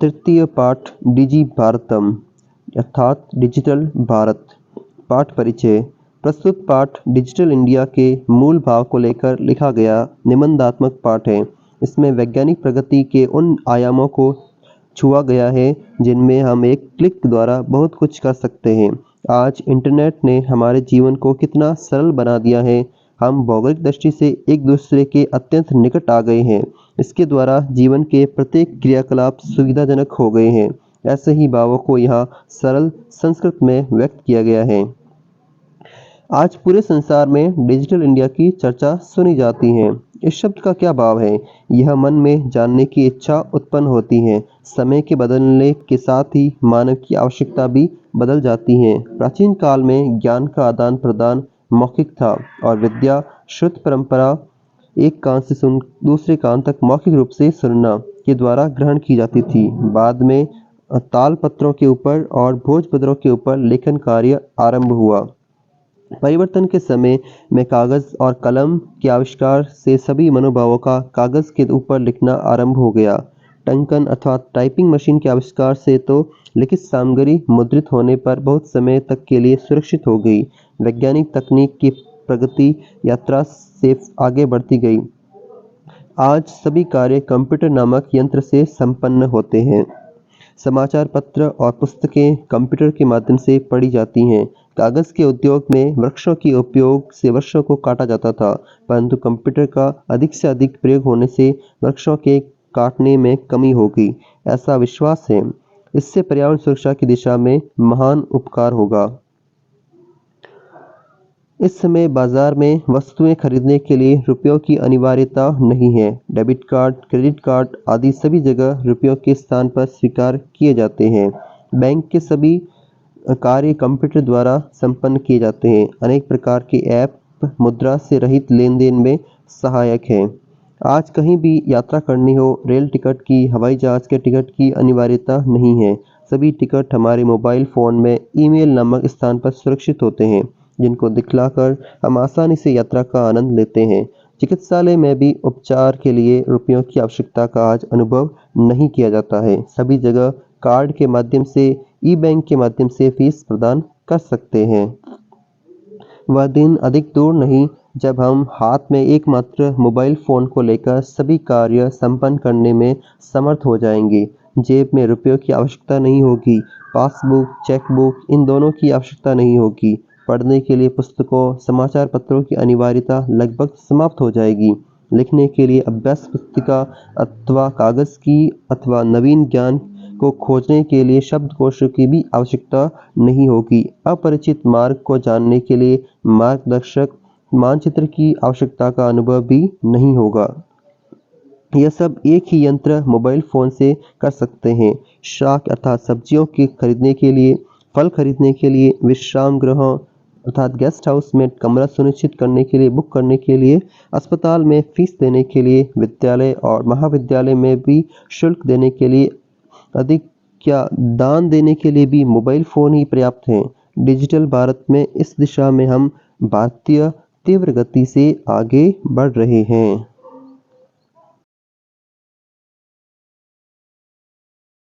तृतीय पाठ डिजि भारतम अर्थात डिजिटल भारत। पाठ परिचय। प्रस्तुत पाठ डिजिटल इंडिया के मूल भाव को लेकर लिखा गया निबंधात्मक पाठ है। इसमें वैज्ञानिक प्रगति के उन आयामों को छुआ गया है जिनमें हम एक क्लिक द्वारा बहुत कुछ कर सकते हैं। आज इंटरनेट ने हमारे जीवन को कितना सरल बना दिया है। हम भौगोलिक दृष्टि से एक दूसरे के अत्यंत निकट आ गए हैं। इसके द्वारा जीवन के प्रत्येक क्रियाकलाप सुविधाजनक हो गए हैं। ऐसे ही भावों को यहाँ सरल संस्कृत में व्यक्त किया गया है। आज पूरे संसार में डिजिटल इंडिया की चर्चा सुनी जाती है। इस शब्द का क्या भाव है? यह मन में जानने की इच्छा उत्पन्न होती है। समय के बदलने के साथ ही मानव की आवश्यकता भी बदल जाती है। प्राचीन काल में ज्ञान का आदान प्रदान मौखिक था और विद्या श्रुत परंपरा एक कान से सुन दूसरे कान तक मौखिक रूप से सुनना के द्वारा ग्रहण की जाती थी। बाद में ताल पत्रों के ऊपर और भोजपत्रों के ऊपर लेखन कार्य आरंभ हुआ। परिवर्तन के समय में कागज और कलम के आविष्कार से सभी मनोभावों का कागज के ऊपर लिखना आरंभ हो गया। टंकन अथवा टाइपिंग मशीन के आविष्कार से तो लिखित सामग्री मुद्रित होने पर बहुत समय तक के लिए सुरक्षित हो गई। वैज्ञानिक तकनीक की प्रगति यात्रा से आगे बढ़ती गई। आज सभी कार्य कंप्यूटर नामक यंत्र से संपन्न होते हैं। समाचार पत्र और पुस्तकें कंप्यूटर के माध्यम से पढ़ी जाती हैं। कागज के उद्योग में वृक्षों के उपयोग से वर्षों को काटा जाता था, परंतु कंप्यूटर का अधिक से अधिक प्रयोग होने से वृक्षों के काटने में कमी हो गई। ऐसा विश्वास है इससे पर्यावरण सुरक्षा की दिशा में महान उपकार होगा। इस समय बाजार में वस्तुएं खरीदने के लिए रुपयों की अनिवार्यता नहीं है। डेबिट कार्ड, क्रेडिट कार्ड आदि सभी जगह रुपयों के स्थान पर स्वीकार किए जाते हैं। बैंक के सभी कार्य कंप्यूटर द्वारा संपन्न किए जाते हैं। अनेक प्रकार के ऐप मुद्रा से रहित लेन देन में सहायक हैं। आज कहीं भी यात्रा करनी हो, रेल टिकट की, हवाई जहाज के टिकट की अनिवार्यता नहीं है। सभी टिकट हमारे मोबाइल फोन में ईमेल नामक स्थान पर सुरक्षित होते हैं, जिनको दिखलाकर हम आसानी से यात्रा का आनंद लेते हैं। चिकित्सालय में भी उपचार के लिए रुपयों की आवश्यकता का आज अनुभव नहीं किया जाता है। सभी जगह कार्ड के माध्यम से, ई बैंक के माध्यम से फीस प्रदान कर सकते हैं। वह दिन अधिक दूर नहीं जब हम हाथ में एकमात्र मोबाइल फोन को लेकर सभी कार्य संपन्न करने में समर्थ हो जाएंगे। जेब में रुपयों की आवश्यकता नहीं होगी। पासबुक, चेकबुक इन दोनों की आवश्यकता नहीं होगी। पढ़ने के लिए पुस्तकों, समाचार पत्रों की अनिवार्यता लगभग समाप्त हो जाएगी। लिखने के लिए अभ्यास पुस्तिका अथवा कागज की अथवा नवीन ज्ञान को खोजने के लिए शब्दकोश की भी आवश्यकता नहीं होगी। अपरिचित मार्ग को जानने के लिए मार्गदर्शक मानचित्र की आवश्यकता का अनुभव भी नहीं होगा। यह सब एक ही यंत्र मोबाइल फोन से कर सकते हैं। शाक अर्थात सब्जियों के खरीदने के लिए, फल खरीदने के लिए, विश्राम गृहों अर्थात गेस्ट हाउस में कमरा सुनिश्चित करने के लिए, बुक करने के लिए, अस्पताल में फीस देने के लिए, विद्यालय और महाविद्यालय में भी शुल्क देने के लिए, अधिक क्या दान देने के लिए भी मोबाइल फोन ही पर्याप्त हैं। डिजिटल भारत में इस दिशा में हम भारतीय तीव्र गति से आगे बढ़ रहे हैं।